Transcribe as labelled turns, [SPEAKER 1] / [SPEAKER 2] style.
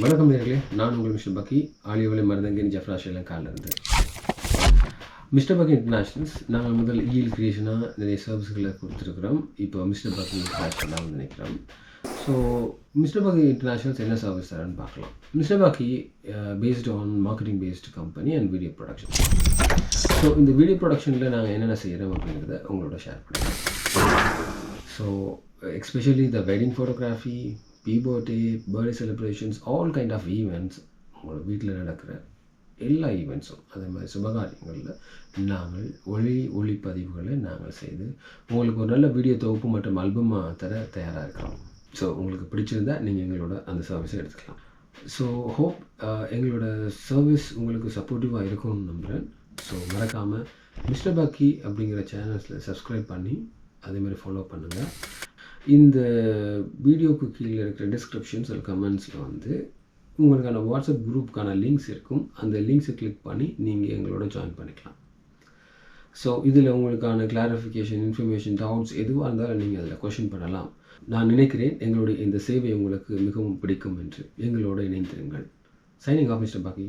[SPEAKER 1] வணக்கம் நேயர்களே, நான் உங்கள் மிஸ்டர் பக்கி. ஆலியோவிலே மருதங்கன் ஜெஃப்ரா ஸ்ரீலங்காவில் இருந்து. மிஸ்டர் பக்கி இன்டர்நேஷ்னல்ஸ் நாங்கள் முதல் இஎல் கிரியேஷனாக நிறைய சர்வீஸ்களை கொடுத்துருக்குறோம். இப்போ மிஸ்டர் பக்கி இன்டர்நேஷ்னலாக நினைக்கிறோம். ஸோ மிஸ்டர் பக்கி இன்டர்நேஷ்னல்ஸ் என்ன சர்வீஸ் தரேன்னு பார்க்கலாம். Mister Pakki based on marketing based company and video production. So இந்த வீடியோ ப்ரொடக்ஷனில் நாங்கள் என்னென்ன செய்கிறோம் அப்படிங்கிறத உங்களோட ஷேர் பண்ணுறோம். So especially the wedding photography, birthday celebrations, all kind of events, உங்களோட வீட்டில் நடக்கிற எல்லா ஈவெண்ட்ஸும், அதே மாதிரி சுபகாரியங்களில் நாங்கள் ஒளிப்பதிவுகளை நாங்கள் செய்து உங்களுக்கு ஒரு நல்ல வீடியோ தொகுப்பு மற்றும் அல்பமாக தர தயாராக இருக்கிறோம். ஸோ உங்களுக்கு பிடிச்சிருந்தா நீங்கள் எங்களோட அந்த சர்வீஸை எடுத்துக்கலாம். ஸோ ஹோப் எங்களோட சர்வீஸ் உங்களுக்கு சப்போர்ட்டிவாக இருக்கும்னு நம்புகிறேன். ஸோ மறக்காமல் மிஸ்டர் பக்கி அப்படிங்கிற சேனல்ஸில் சப்ஸ்கிரைப் பண்ணி அதேமாதிரி ஃபாலோ பண்ணுங்கள். இந்த வீடியோக்கு கீழே இருக்கிற டிஸ்கிரிப்ஷன்ஸ் கமெண்ட்ஸில் வந்து உங்களுக்கான வாட்ஸ்அப் குரூப்புக்கான லிங்க்ஸ் இருக்கும். அந்த லிங்க்ஸை கிளிக் பண்ணி நீங்கள் எங்களோட ஜாயின் பண்ணிக்கலாம். ஸோ இதில் உங்களுக்கான கிளாரிஃபிகேஷன், இன்ஃபர்மேஷன், டவுட்ஸ் எதுவாக இருந்தாலும் நீங்கள் அதில் கொஷின் பண்ணலாம். நான் நினைக்கிறேன் எங்களுடைய இந்த சேவை உங்களுக்கு மிகவும் பிடிக்கும் என்று. எங்களோட இணைந்திருங்கள். சைனிங் ஆஃப் மிஸ்டர் பாக்கி.